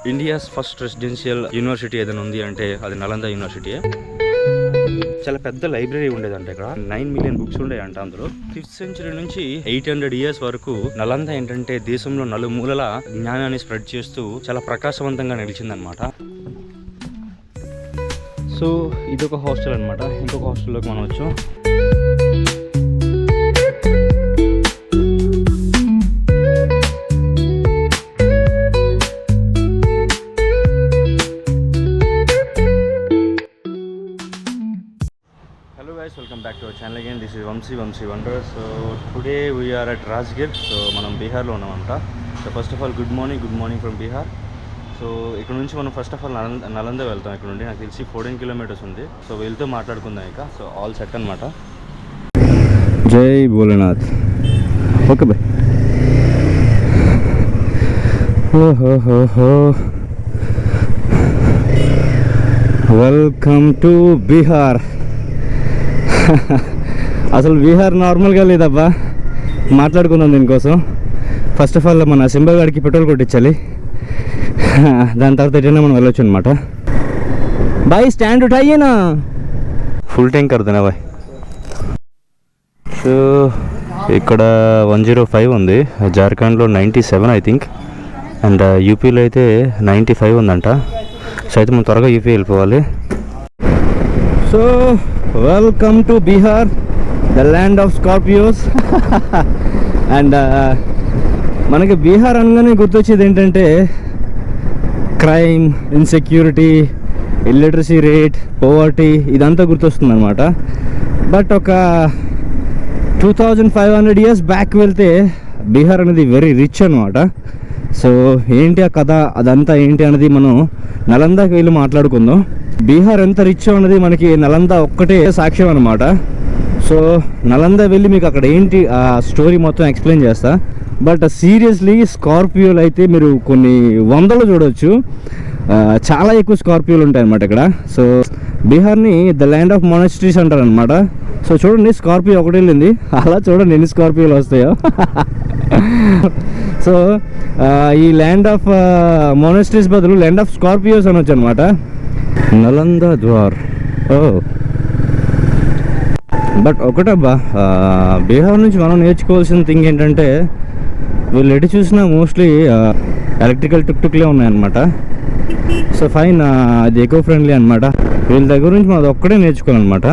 India's first residential university ఏదైనా ఉంది అంటే అది నలంద యూనివర్సిటీ. చాలా పెద్ద లైబ్రరీ ఉండేదంట ఇక్కడ. 9 మిలియన్ బుక్స్ ఉండేయంట అందులో. 5th సెంచరీ నుంచి 800 ఇయర్స్ వరకు నలంద ఏంటంటే దేశంలో నలుమూలల జ్ఞానాన్ని స్ప్రెడ్ చేస్తూ చాలా ప్రకాశవంతంగా నిలిచిందనమాట. సో ఇదొక హాస్టల్ అనమాట. ఇంకొక హాస్టల్లోకి మనం వచ్చాం. Welcome back to our channel again. This is Vamsi Wonder. So today we are at Rajgir. So మనం బీహార్లో ఉన్నామంట. So first of all good morning from Bihar. So ఇక్కడ నుంచి మనం ఫస్ట్ ఆఫ్ ఆల్ నలంద వెళ్తాం. ఇక్కడ నుండి నాకు తెలిసి 14 కిలోమీటర్స్ ఉంది. సో వెళ్తూ మాట్లాడుకుందాం ఇక. సో ఆల్ సెట్ అనమాట. జై Bholenath. Okay bye. Welcome to Bihar. అసలు బీహార్ నార్మల్గా లేదబ్బా. మాట్లాడుకుందాం దీనికోసం. ఫస్ట్ ఆఫ్ ఆల్ మన సింబగాడికి పెట్రోల్ కొట్టించాలి. దాని తర్వాత ఎటైనా మనం వెళ్ళొచ్చు అనమాట. బాయ్ స్టాండ్ ఉఠాయేనా, ఫుల్ ట్యాంక్ కర్దేనా బాయ్. సో ఇక్కడ 105 ఉంది. జార్ఖండ్లో 97 ఐ థింక్. అండ్ యూపీలో అయితే 95 ఉందంట. సో అయితే మనం త్వరగా యూపీ వెళ్ళిపోవాలి. So welcome to Bihar, the land of scorpios. And మనకి బీహార్ అనగానే గుర్తొచ్చేది ఏంటంటే crime, insecurity, illiteracy rate, poverty, ఇదంతా గుర్తొస్తుంది అనమాట. బట్ ఒక 2500 ఇయర్స్ బ్యాక్ వెళ్తే బీహార్ అనేది వెరీ రిచ్ అనమాట. సో ఏంటి ఆ కథ, అదంతా ఏంటి అనేది మనం నలందాకి వెళ్ళి మాట్లాడుకుందాం. బీహార్ ఎంత రిచ్ అన్నది మనకి నలంద ఒక్కటే సాక్ష్యం అనమాట. సో నలంద వెళ్ళి మీకు అక్కడ ఏంటి ఆ స్టోరీ మొత్తం ఎక్స్ప్లెయిన్ చేస్తా. బట్ సీరియస్లీ స్కార్పియోలు అయితే మీరు కొన్ని వందలు చూడవచ్చు. చాలా ఎక్కువ స్కార్పియోలు ఉంటాయి అన్నమాట ఇక్కడ. సో బీహార్ని ద ల్యాండ్ ఆఫ్ మొనాస్ట్రీస్ అంటారు అనమాట. సో చూడండి, స్కార్పియో ఒకటి వెళ్ళింది, అలా చూడండి ఎన్ని స్కార్పియోలు వస్తాయో. సో ఈ ల్యాండ్ ఆఫ్ మొనాస్ట్రీస్ బదులు ల్యాండ్ ఆఫ్ స్కార్పియోస్ అనొచ్చు అనమాట. నలంద ద్వార్. బట్ ఒకటబ్బా, బీహార్ నుంచి మనం నేర్చుకోవాల్సిన థింగ్ ఏంటంటే వీళ్ళు ఎటు చూసినా మోస్ట్లీ ఎలక్ట్రికల్ టుక్టుక్లే ఉన్నాయన్నమాట. సో ఫైన్, అది ఎకో ఫ్రెండ్లీ అనమాట. వీళ్ళ దగ్గర నుంచి మనం ఒక్కడే నేర్చుకోవాలన్నమాట,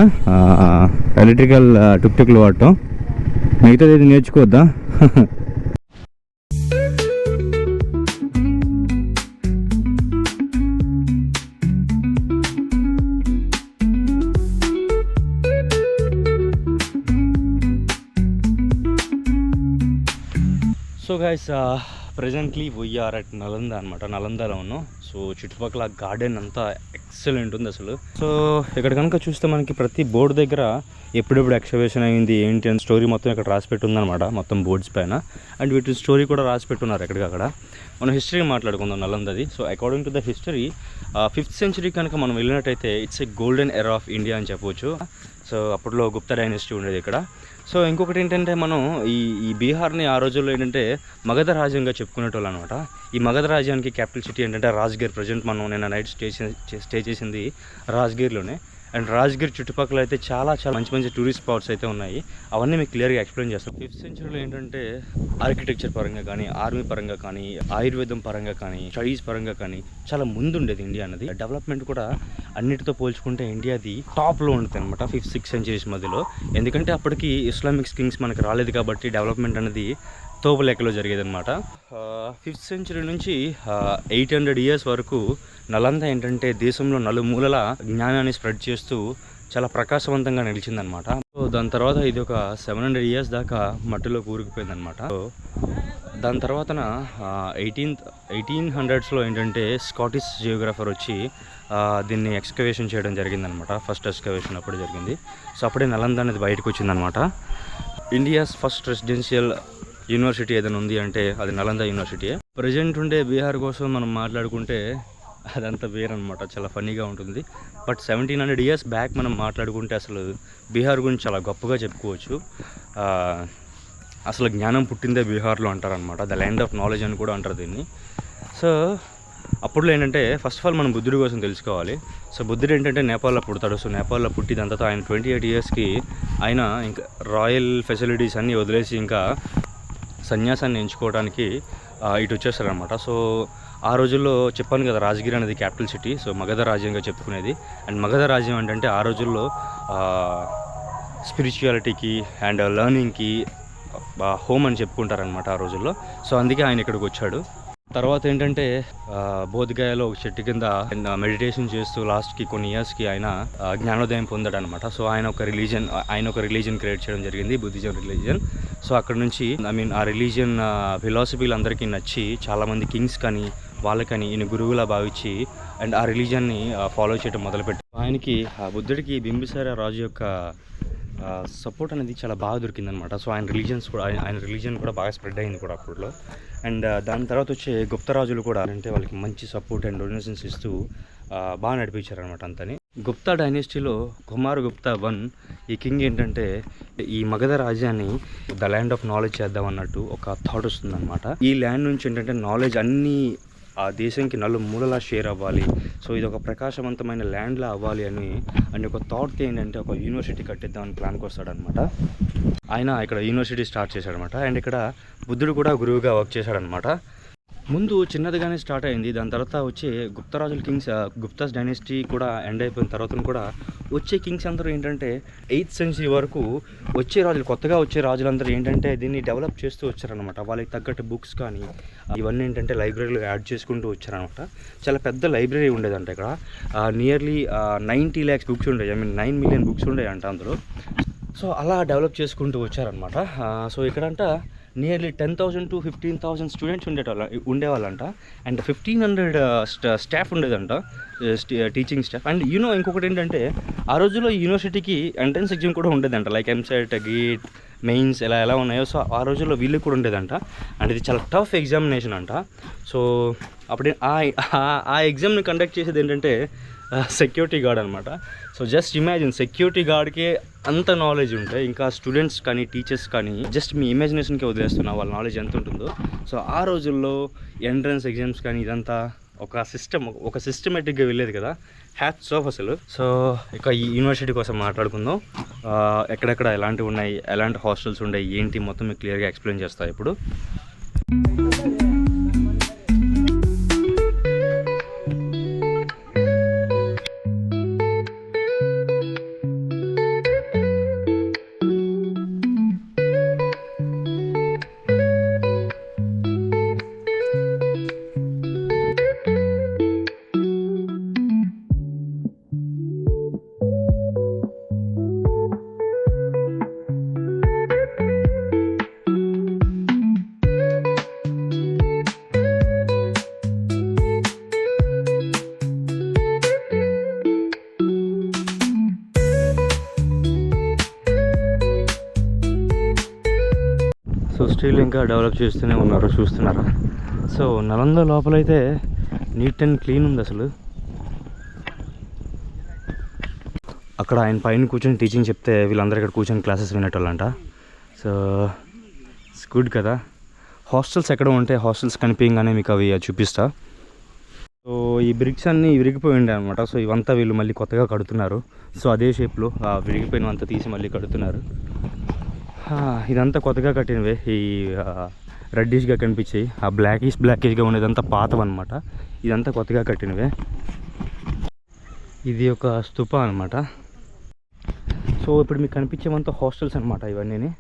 ఎలక్ట్రికల్ టుక్టుక్లు వాడటం. మిగతాది ఇది నేర్చుకోవద్దా? So guys, presently we are at Nalanda అనమాట. నలందలో ఉన్నాం. సో చుట్టుపక్కల గార్డెన్ అంతా ఎక్సలెంట్ ఉంది అసలు. సో ఇక్కడ కనుక చూస్తే మనకి ప్రతి బోర్డు దగ్గర ఎప్పుడెప్పుడు ఎక్స్కవేషన్ అయింది ఏంటి అని స్టోరీ మొత్తం ఇక్కడ రాసిపెట్టి ఉందన్నమాట, మొత్తం బోర్డ్స్ పైన. అండ్ వీటి స్టోరీ కూడా రాసిపెట్టున్నారు ఎక్కడికక్కడ. మనం హిస్టరీ మాట్లాడుకుందాం నలందది. So according to the history 5th century కనుక మనం వెళ్ళినట్టయితే it's a golden era of India అని చెప్పవచ్చు. సో అప్పట్లో గుప్తా డైనెస్టీ ఉండేది ఇక్కడ. సో ఇంకొకటి ఏంటంటే మనం ఈ బీహార్ని ఆ రోజుల్లో ఏంటంటే మగధ రాజ్యంగా చెప్పుకునేటోళ్ళు అనమాట. ఈ మగధ రాజ్యానికి క్యాపిటల్ సిటీ ఏంటంటే రాజ్గిర్. ప్రజెంట్ మనం నిన్న నైట్ స్టే చేసింది రాజ్గిర్లోనే. అండ్ రాజ్గిర్ చుట్టుపక్కల అయితే చాలా మంచి టూరిస్ట్ స్పాట్స్ అయితే ఉన్నాయి. అవన్నీ మీకు క్లియర్గా ఎక్స్ప్లెయిన్ చేస్తాం. 5th సెంచరీలో ఏంటంటే ఆర్కిటెక్చర్ పరంగా కానీ, ఆర్మీ పరంగా కానీ, ఆయుర్వేదం పరంగా కానీ, స్టడీస్ పరంగా కానీ చాలా ముందుండేది ఇండియా అనేది. డెవలప్మెంట్ కూడా అన్నిటితో పోల్చుకుంటే ఇండియాది టాప్లో ఉంటుంది అనమాట 5th, 6th సెంచరీస్ మధ్యలో. ఎందుకంటే అప్పటికి ఇస్లామిక్ కింగ్స్ మనకు రాలేదు కాబట్టి డెవలప్మెంట్ అనేది తోపు లెక్కలో జరిగేది అనమాట. 5th సెంచరీ నుంచి 800 ఇయర్స్ వరకు నలంద ఏంటంటే దేశంలో నలుమూలల జ్ఞానాన్ని స్ప్రెడ్ చేస్తూ చాలా ప్రకాశవంతంగా నిలిచిందనమాట. సో దాని తర్వాత ఇది ఒక 700 ఇయర్స్ దాకా మట్టిలో కూరుకుపోయిందనమాట. సో దాని తర్వాత 1800స్లో ఏంటంటే స్కాటిష్ జియోగ్రాఫర్ వచ్చి దీన్ని ఎక్స్కవేషన్ చేయడం జరిగిందనమాట. ఫస్ట్ ఎక్స్కవేషన్ అప్పుడు జరిగింది. సో అప్పుడే నలంద అనేది బయటకు వచ్చిందనమాట. ఇండియాస్ ఫస్ట్ రెసిడెన్షియల్ యూనివర్సిటీ ఏదైనా ఉంది అంటే అది నలంద యూనివర్సిటీ. ప్రజెంట్ ఉండే బీహార్ కోసం మనం మాట్లాడుకుంటే అదంతా వేరనమాట, చాలా ఫన్నీగా ఉంటుంది. బట్ 1700 ఇయర్స్ బ్యాక్ మనం మాట్లాడుకుంటే అసలు బీహార్ గురించి చాలా గొప్పగా చెప్పుకోవచ్చు. అసలు జ్ఞానం పుట్టిందే బీహార్లో అంటారనమాట. ద ల్యాండ్ ఆఫ్ నాలెడ్జ్ అని కూడా అంటారు దీన్ని. సో అప్పట్లో ఏంటంటే ఫస్ట్ ఆఫ్ ఆల్ మనం బుద్ధుడి కోసం తెలుసుకోవాలి. సో బుద్ధుడు ఏంటంటే నేపాల్లో పుడతాడు. సో నేపాల్లో పుట్టినంతతో ఆయన 28 ఇయర్స్కి ఆయన ఇంకా రాయల్ ఫెసిలిటీస్ అన్నీ వదిలేసి ఇంకా సన్యాసాన్ని ఎంచుకోవడానికి ఇటు వచ్చేస్తారనమాట. సో ఆ రోజుల్లో చెప్పాను కదా, రాజగిరి అనేది క్యాపిటల్ సిటీ. సో మగధ రాజ్యంగా చెప్పుకునేది. అండ్ మగధ రాజ్యం ఏంటంటే ఆ రోజుల్లో స్పిరిచువాలిటీకి అండ్ లెర్నింగ్కి హోమ్ అని చెప్పుకుంటారనమాట ఆ రోజుల్లో. సో అందుకే ఆయన ఇక్కడికి వచ్చాడు. తర్వాత ఏంటంటే బోధగయలో ఒక చెట్టు కింద మెడిటేషన్ చేస్తూ లాస్ట్కి కొన్ని ఇయర్స్కి ఆయన జ్ఞానోదయం పొందాడు అనమాట. సో ఆయన ఒక రిలీజియన్ క్రియేట్ చేయడం జరిగింది, బుద్ధిజం రిలీజియన్. సో అక్కడ నుంచి ఆ రిలీజియన్ ఫిలాసఫీలు అందరికీ నచ్చి చాలామంది కింగ్స్ కానీ వాళ్ళకని ఈయన గురువులా భావించి అండ్ ఆ రిలీజియన్ని ఫాలో చేయడం మొదలుపెట్టారు. ఆయనకి ఆ బుద్ధుడికి బింబిసార రాజు యొక్క సపోర్ట్ అనేది చాలా బాగా దొరికిందనమాట. సో ఆయన రిలీజియన్ కూడా బాగా స్ప్రెడ్ అయింది కూడా అప్పట్లో. అండ్ దాని తర్వాత వచ్చే గుప్త రాజులు కూడా అంటే వాళ్ళకి మంచి సపోర్ట్ అండ్ డొనేషన్స్ ఇస్తూ బాగా నడిపించారనమాట అంతని. గుప్తా డైనెస్టీలో కుమారగుప్తా 1 ఈ కింగ్ ఏంటంటే ఈ మగధ రాజ్యాన్ని ద ల్యాండ్ ఆఫ్ నాలెడ్జ్ చేద్దాం అన్నట్టు ఒక థాట్ వస్తుందన్నమాట. ఈ ల్యాండ్ నుంచి ఏంటంటే నాలెడ్జ్ అన్నీ ఆ దేశంకి నలుమూలలా షేర్ అవ్వాలి. సో ఇది ఒక ప్రకాశవంతమైన ల్యాండ్లా అవ్వాలి అని ఒక థాట్తో ఏంటంటే ఒక యూనివర్సిటీ కట్టిద్దామని ప్లాన్కి వస్తాడనమాట. ఆయన ఇక్కడ యూనివర్సిటీ స్టార్ట్ చేశాడనమాట. అండ్ ఇక్కడ బుద్ధుడు కూడా గురువుగా వర్క్ చేశాడనమాట. ముందు చిన్నదిగానే స్టార్ట్ అయింది. దాని తర్వాత వచ్చే గుప్తరాజుల గుప్తాస్ డైనెస్టీ కూడా ఎండ్ అయిపోయిన తర్వాత కూడా వచ్చే కింగ్స్ అందరూ ఏంటంటే 8th century వరకు కొత్తగా వచ్చే రాజులందరూ ఏంటంటే దీన్ని డెవలప్ చేస్తూ వచ్చారనమాట. వాళ్ళకి తగ్గట్టు బుక్స్ కానీ ఇవన్నీ ఏంటంటే లైబ్రరీలో యాడ్ చేసుకుంటూ వచ్చారనమాట. చాలా పెద్ద లైబ్రరీ ఉండేదంట ఇక్కడ. నియర్లీ 90 lakhs బుక్స్ ఉండేవి. 9 million బుక్స్ ఉండేవి అంట అందులో. సో అలా డెవలప్ చేసుకుంటూ వచ్చారనమాట. సో ఇక్కడంట నియర్లీ 10,000 to 15,000 స్టూడెంట్స్ ఉండేవాళ్ళంట. అండ్ 1,500 స్టాఫ్ ఉండేదంట, టీచింగ్ స్టాఫ్. అండ్ ఇంకొకటి ఏంటంటే ఆ రోజుల్లో యూనివర్సిటీకి ఎంట్రన్స్ ఎగ్జామ్ కూడా ఉండేదంట, లైక్ ఎంసెట్, గేట్, మెయిన్స్ ఎలా ఉన్నాయో. సో ఆ రోజుల్లో వీళ్ళకి కూడా ఉండేదంట. అండ్ ఇది చాలా టఫ్ ఎగ్జామినేషన్ అంట. సో అప్పుడు ఆ ఎగ్జామ్ని కండక్ట్ చేసేది ఏంటంటే సెక్యూరిటీ గార్డ్ అనమాట. సో జస్ట్ ఇమాజిన్, సెక్యూరిటీ గార్డ్కే అంత నాలెడ్జ్ ఉంటే ఇంకా స్టూడెంట్స్ కానీ టీచర్స్ కానీ జస్ట్ మీ ఇమాజినేషన్కే వదిలేస్తున్నా వాళ్ళ నాలెడ్జ్ ఎంత ఉంటుందో. సో ఆ రోజుల్లో ఎంట్రన్స్ ఎగ్జామ్స్ కానీ ఇదంతా ఒక సిస్టమేటిక్గా వెళ్ళేది కదా. హ్యాట్స్ ఆఫ్ అసలు. సో ఇక ఈ యూనివర్సిటీ కోసం మాట్లాడుకుందాం. ఎక్కడెక్కడ ఎలాంటివి ఉన్నాయి, ఎలాంటి హాస్టల్స్ ఉన్నాయి, ఏంటి మొత్తం మీకు క్లియర్గా ఎక్స్ప్లెయిన్ చేస్తాను ఇప్పుడు. సో స్టిల్ ఇంకా డెవలప్ చేస్తూనే ఉన్నారు, చూస్తున్నారా. సో నలంద లోపలైతే నీట్ అండ్ క్లీన్ ఉంది అసలు. అక్కడ ఆయన పైన కూర్చొని టీచింగ్ చెప్తే వీళ్ళందరూ ఇక్కడ కూర్చొని క్లాసెస్ వినేటోళ్ళంట. సో ఇట్స్ గుడ్ కదా. హాస్టల్స్ ఎక్కడ ఉంటాయి, హాస్టల్స్ కనిపించగానే మీకు అవి చూపిస్తా. సో ఈ బ్రిక్స్ అన్నీ విరిగిపోయి ఉండే అనమాట. సో ఇవంతా వీళ్ళు మళ్ళీ కొత్తగా కడుతున్నారు. సో అదే షేప్లో విరిగిపోయినవంతా తీసి మళ్ళీ కడుతున్నారు. ఇదంతా కొత్తగా కట్టినవే. ఈ రెడ్డిష్గా కనిపించాయి, ఆ బ్లాకిష్గా ఉండేదంతా పాతవన్నమాట. ఇదంతా కొత్తగా కట్టినవే. ఇది ఒక స్తూప అనమాట. సో ఇప్పుడు మీకు కనిపించేవంతా హాస్టల్స్ అనమాట ఇవన్నీ.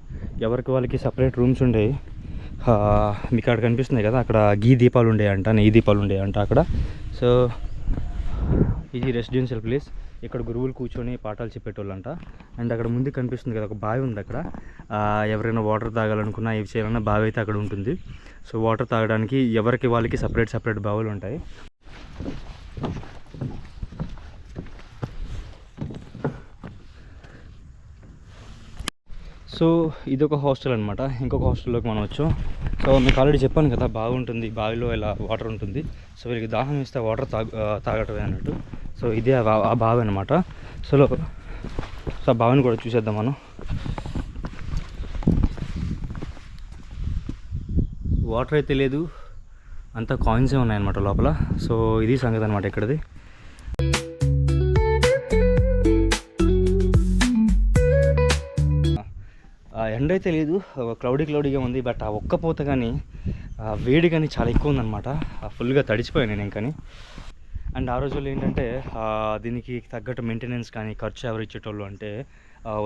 ఎవరికి వాళ్ళకి సపరేట్ రూమ్స్ ఉండేవి. మీకు అక్కడ కనిపిస్తున్నాయి కదా, అక్కడ నెయ్యి దీపాలు ఉండేయంట అక్కడ. సో ఇది రెసిడెన్షియల్ ప్లేస్. ఇక్కడ గురువులు కూర్చొని పాఠాలు చెప్పేటోళ్ళంట. అండ్ అక్కడ ముందు కనిపిస్తుంది కదా, ఒక బావి ఉంది అక్కడ. ఎవరైనా వాటర్ తాగాలనుకున్నా ఏవి చేయాలన్నా బావి అయితే అక్కడ ఉంటుంది. సో వాటర్ తాగడానికి ఎవరికి వాళ్ళకి సపరేట్ బావులు ఉంటాయి. సో ఇదొక హాస్టల్ అనమాట. ఇంకొక హాస్టల్లోకి మనం వచ్చాం. సో మీకు ఆల్రెడీ చెప్పాను కదా, బాగుంటుంది, బావిలో ఇలా వాటర్ ఉంటుంది. సో వీళ్ళకి దాహం ఇస్తే వాటర్ తాగటమే అన్నట్టు. సో ఇదే ఆ బావి అనమాట. సో ఆ బావిని కూడా చూసేద్దాం మనం. వాటర్ అయితే లేదు, అంతా కాయిన్సే ఉన్నాయన్నమాట లోపల. సో ఇది సంగతి అనమాట ఇక్కడది. ఎండ అయితే లేదు, క్లౌడీగా ఉంది. బట్ ఆ ఒక్క పూత కానీ వేడి కానీ చాలా ఎక్కువ ఉందన్నమాట. ఫుల్గా తడిచిపోయాను నేను కానీ. అండ్ ఆ రోజుల్లో ఏంటంటే దీనికి తగ్గట్టు మెయింటెనెన్స్ కానీ ఖర్చు ఎవరు ఇచ్చేటోళ్ళు అంటే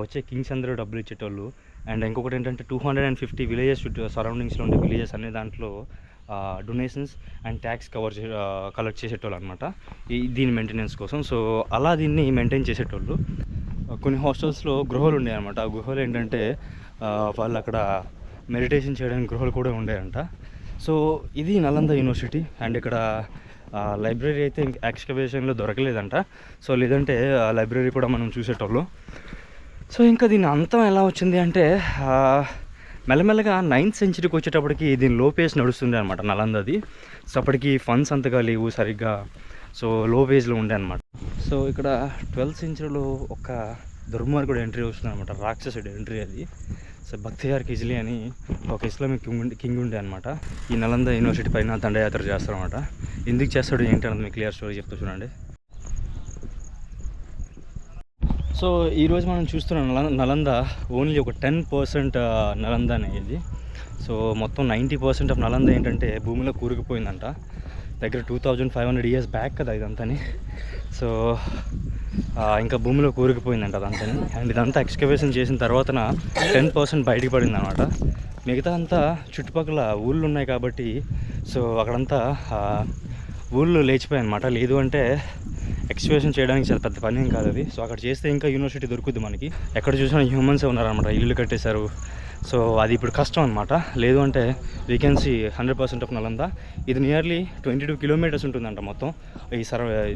వచ్చే కింగ్స్ అందరూ డబ్బులు ఇచ్చేటోళ్ళు. అండ్ ఇంకొకటి ఏంటంటే 250 విలేజెస్ సరౌండింగ్స్లో ఉండే విలేజెస్ అనే దాంట్లో డొనేషన్స్ అండ్ ట్యాక్స్ కలెక్ట్ చేసేటోళ్ళు అనమాట దీని మెయింటెనెన్స్ కోసం. సో అలా దీన్ని మెయింటైన్ చేసేటోళ్ళు. కొన్ని హాస్టల్స్లో గృహాలు ఉండేవి అనమాట. ఆ గుహలు ఏంటంటే వాళ్ళు అక్కడ మెడిటేషన్ చేయడానికి గృహాలు కూడా ఉండేయంట. సో ఇది నలంద యూనివర్సిటీ. అండ్ ఇక్కడ లైబ్రరీ అయితే ఎక్స్కవేషన్లో దొరకలేదంట. సో లేదంటే లైబ్రరీ కూడా మనం చూసేటోళ్ళు. సో ఇంకా దీని అంతం ఎలా వచ్చింది అంటే మెల్లమెల్లగా 9th సెంచరీకి వచ్చేటప్పటికి దీని లో పేజ్ నడుస్తుంది అనమాట నలందది. సో అప్పటికి ఫండ్స్ అంతగా లేవు సరిగ్గా. సో లో పేజ్లో ఉండే అనమాట. సో ఇక్కడ 12th సెంచరీలో ఒక దుర్మార్గుడు ఎంట్రీ వస్తుంది అనమాట, రాక్షసుడు ఎంట్రీ అది. సో బక్తియార్ కిజ్లీ అని ఒక ఇస్లామిక్ కింగ్ ఉండే అనమాట. ఈ నలంద యూనివర్సిటీ పైన దండయాత్ర చేస్తారనమాట. ఎందుకు చేస్తాడు ఏంటి అన్నది మీకు క్లియర్ స్టోరీ చెప్తా చూడండి. సో ఈరోజు మనం చూస్తున్న నలంద ఓన్లీ ఒక 10% నలంద అనేది. సో మొత్తం 90% ఆఫ్ నలంద ఏంటంటే భూమిలో కూరుకుపోయిందంట. దగ్గర 2500 years బ్యాక్ కదా ఇదంతాని. సో ఇంకా భూమిలో కూరుకుపోయిందంట అదంతాని. అండ్ ఇదంతా ఎక్స్కవేషన్ చేసిన తర్వాత 10% బయటికి పడింది అనమాట. మిగతా అంతా చుట్టుపక్కల ఊళ్ళు ఉన్నాయి కాబట్టి సో అక్కడంతా ఊళ్ళు లేచిపోయాయి అనమాట. లేదు అంటే ఎక్స్కవేషన్ చేయడానికి చాలా పెద్ద పని ఏం కాదు అది. సో అక్కడ చేస్తే ఇంకా యూనివర్సిటీ దొరుకుద్ది మనకి. ఎక్కడ చూసినా హ్యూమన్సే ఉన్నారనమాట, ఇల్లు కట్టేశారు. సో అది ఇప్పుడు కష్టం అనమాట. లేదు అంటే we can see 100% of Nalanda. ఇది నియర్లీ 22 kilometers ఉంటుందంట మొత్తం ఈ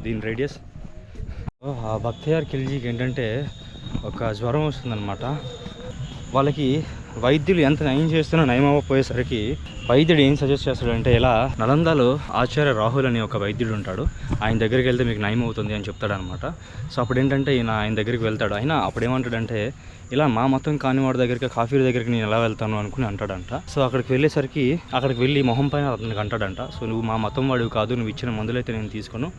దీని రేడియస్. ఆ బక్తియార్ ఖిల్జీకి ఏంటంటే ఒక జ్వరం వస్తుందన్నమాట. వాళ్ళకి వైద్యులు ఎంత నయం చేస్తున్నా నయం అవ్వకపోయేసరికి వైద్యుడు ఏం సజెస్ట్ చేస్తాడంటే ఇలా నలందలో ఆచార్య రాహుల్ అని ఒక వైద్యుడు ఉంటాడు, ఆయన దగ్గరికి వెళ్తే మీకు నయం అవుతుంది అని చెప్తాడనమాట. సో అప్పుడు ఏంటంటే ఆయన దగ్గరికి వెళ్తాడు. ఆయన అప్పుడు ఏమంటాడంటే ఇలా మా మతం కాని వాడి దగ్గరికి కాఫీ దగ్గరికి నేను ఎలా వెళ్తాను అనుకుని అంటాడంట. సో అక్కడికి వెళ్ళేసరికి అక్కడికి వెళ్ళి మొహం పైన అతనికి అంటాడంట, సో నువ్వు మా మతం వాడివి కాదు, నువ్వు ఇచ్చిన మందులైతే నేను తీసుకోను,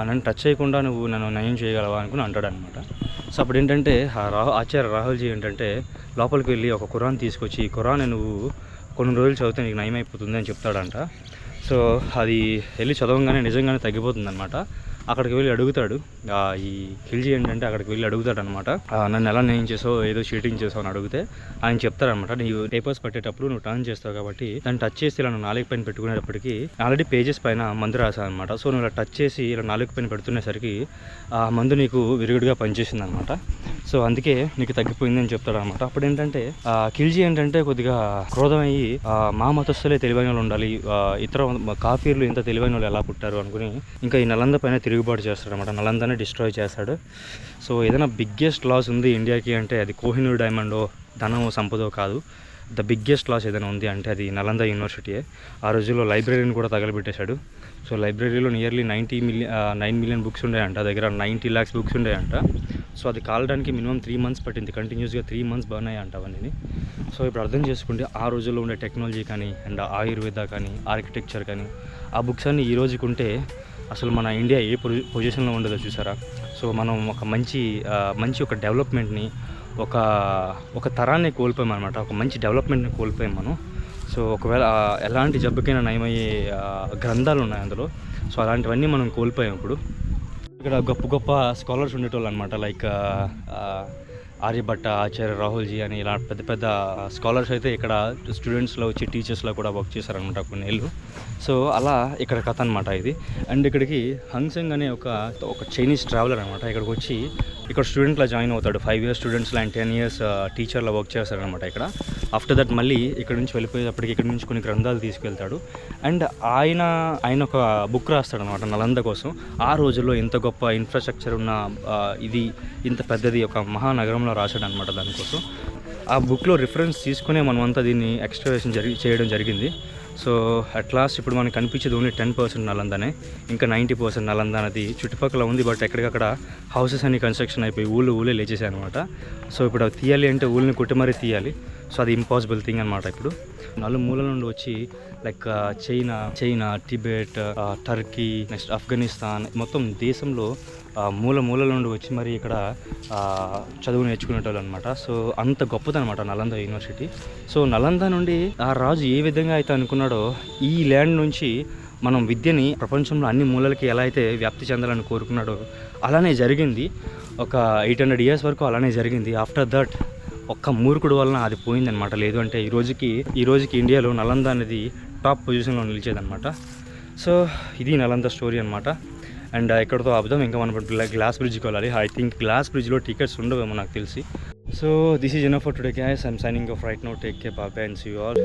నన్ను టచ్ చేయకుండా నువ్వు నన్ను నయం చేయగలవా అనుకుని అంటాడనమాట. సో అప్పుడు ఏంటంటే ఆచార్య రాహుల్జీ ఏంటంటే లోపలికి వెళ్ళి ఒక ఖురాన్ తీసుకొచ్చి ఈ ఖురాన్ నువ్వు కొన్ని రోజులు చదివితే నీకు నయం అయిపోతుంది అని చెప్తాడంట. సో అది వెళ్ళి చదవగానే నిజంగానే తగ్గిపోతుంది అనమాట. అక్కడికి వెళ్ళి అడుగుతాడు, ఈ ఖిల్జీ ఏంటంటే అక్కడికి వెళ్ళి అడుగుతాడు అనమాట, నన్ను ఎలా నయం చేసావు, ఏదో చీటింగ్ చేసావు అని అడిగితే ఆయన చెప్తారనమాట, నీవు పేపర్స్ పట్టేటప్పుడు నువ్వు టర్న్ చేస్తావు కాబట్టి దాన్ని టచ్ చేసి ఇలా నాలుగు పైన పెట్టుకునేటప్పటికి ఆల్రెడీ పేజెస్ పైన మందు రాశాను అనమాట. సో నువ్వు ఇలా టచ్ చేసి ఇలా నాలుగు పైన పెడుతునేసరికి ఆ మందు నీకు విరుగుడుగా పనిచేసింది అనమాట. సో అందుకే నీకు తగ్గిపోయింది అని చెప్తాడు అనమాట. అప్పుడు ఏంటంటే ఖిల్జీ ఏంటంటే కొద్దిగా క్రోధం అయ్యి మా మతస్థులే తెలివైన వాళ్ళు ఉండాలి, ఇతర కాఫీర్లు ఇంత తెలివైన వాళ్ళు ఎలా పుట్టారు అనుకుని ఇంకా ఈ నలంద పైన తిరుగుబాటు చేస్తాడు అనమాట. నలందాన్ని డిస్ట్రాయ్ చేస్తాడు. సో ఏదైనా బిగ్గెస్ట్ లాస్ ఉంది ఇండియాకి అంటే అది కోహినూర్ డైమండో ధనం సంపదో కాదు. ద బిగ్గెస్ట్ లాస్ ఏదైనా ఉంది అంటే అది నలంద యూనివర్సిటీయే. ఆ రోజుల్లో లైబ్రరీని కూడా తగలబెట్టేశాడు. సో లైబ్రరీలో నియర్లీ 9 million బుక్స్ ఉండేయంట, దగ్గర 90 lakhs బుక్స్ ఉండేయంట. సో అది కాలడానికి మినిమం 3 months పట్టింది, కంటిన్యూస్గా 3 months బర్న్ అయ్యాయంట అవన్నీ. సో ఇప్పుడు అర్థం చేసుకుంటే ఆ రోజుల్లో ఉండే టెక్నాలజీ కానీ అండ్ ఆయుర్వేద కానీ ఆర్కిటెక్చర్ కానీ ఆ బుక్స్ అన్నీ ఈ రోజుకి ఉంటే అసలు మన ఇండియా ఏ పొజిషన్లో ఉండదో చూసారా. సో మనం ఒక మంచి ఒక డెవలప్మెంట్ని ఒక తరాన్ని కోల్పోయాం అనమాట, ఒక మంచి డెవలప్మెంట్ని కోల్పోయాం మనం. సో ఒకవేళ ఎలాంటి జబ్బుకైనా నయమయ్యే గ్రంథాలు ఉన్నాయి అందులో. సో అలాంటివన్నీ మనం కోల్పోయాం ఇప్పుడు. ఇక్కడ గొప్ప స్కాలర్స్ ఉండేటోళ్ళు అనమాట, లైక్ ఆర్యభట్ట, ఆచార్య రాహుల్జీ అని ఇలా పెద్ద స్కాలర్స్ అయితే ఇక్కడ స్టూడెంట్స్లో వచ్చి టీచర్స్లో కూడా వర్క్ చేశారనమాట కొన్ని ఏళ్ళు. సో అలా ఇక్కడ కథ అనమాట ఇది. అండ్ ఇక్కడికి హంగ్సెంగ్ అనే ఒక చైనీస్ ట్రావెలర్ అనమాట ఇక్కడికి వచ్చి ఇక్కడ స్టూడెంట్లో జాయిన్ అవుతాడు. 5 years స్టూడెంట్స్లో అండ్ 10 years టీచర్లో వర్క్ చేస్తారనమాట ఇక్కడ. ఆఫ్టర్ దట్ మళ్ళీ ఇక్కడ నుంచి వెళ్ళిపోయేటప్పటికి ఇక్కడ నుంచి కొన్ని గ్రంథాలు తీసుకెళ్తాడు. అండ్ ఆయన ఒక బుక్ రాస్తాడనమాట నలంద కోసం. ఆ రోజుల్లో ఇంత గొప్ప ఇన్ఫ్రాస్ట్రక్చర్ ఉన్న ఇది ఇంత పెద్దది ఒక మహానగరంలో రాశాడనమాట దానికోసం. ఆ బుక్లో రిఫరెన్స్ తీసుకునే మనమంతా దీన్ని ఎక్స్కవేషన్ చేయడం జరిగింది. సో అట్ లాస్ట్ ఇప్పుడు మనకు కనిపించేది ఓన్లీ 10% నలందనే, ఇంకా 90% నలంద అనేది చుట్టుపక్కల ఉంది. బట్ ఎక్కడికక్కడ హౌసెస్ అన్ని కన్స్ట్రక్షన్ అయిపోయి ఊళ్ళే లేచేసాయి అనమాట. సో ఇప్పుడు అవి తీయాలి అంటే ఊళ్ళని కొట్టి మరీ తీయాలి. సో అది ఇంపాసిబుల్ థింగ్ అనమాట. ఇప్పుడు నలుమూలల నుండి వచ్చి like China, Tibet, Turkey, next Afghanistan, మొత్తం దేశంలో మూలల నుండి వచ్చి మరి ఇక్కడ చదువు నేర్చుకునేటోళ్ళు అనమాట. సో అంత గొప్పదనమాట నలంద యూనివర్సిటీ. సో నలంద నుండి ఆ రాజు ఏ విధంగా అయితే అనుకున్నాడో ఈ ల్యాండ్ నుంచి మనం విద్యని ప్రపంచంలో అన్ని మూలలకి ఎలా అయితే వ్యాప్తి చెందాలని కోరుకున్నాడో అలానే జరిగింది. ఒక 800 years వరకు అలానే జరిగింది. ఆఫ్టర్ దట్ ఒక్క మూర్ఖుడు వలన అది పోయిందనమాట. లేదు అంటే ఈ రోజుకి ఇండియాలో నలంద అనేది టాప్ పొజిషన్లో నిలిచేదనమాట. సో ఇది నలంద స్టోరీ అనమాట. అండ్ ఎక్కడితో ఆపుదాం, ఇంకా మనం గ్లాస్ బ్రిడ్జ్కి వెళ్ళాలి. ఐ థింక్ గ్లాస్ బ్రిడ్జ్లో టికెట్స్ ఉండవేమో నాకు తెలిసి. So this is enough for today guys. I'm signing off right now. Take care, bye bye and see you all.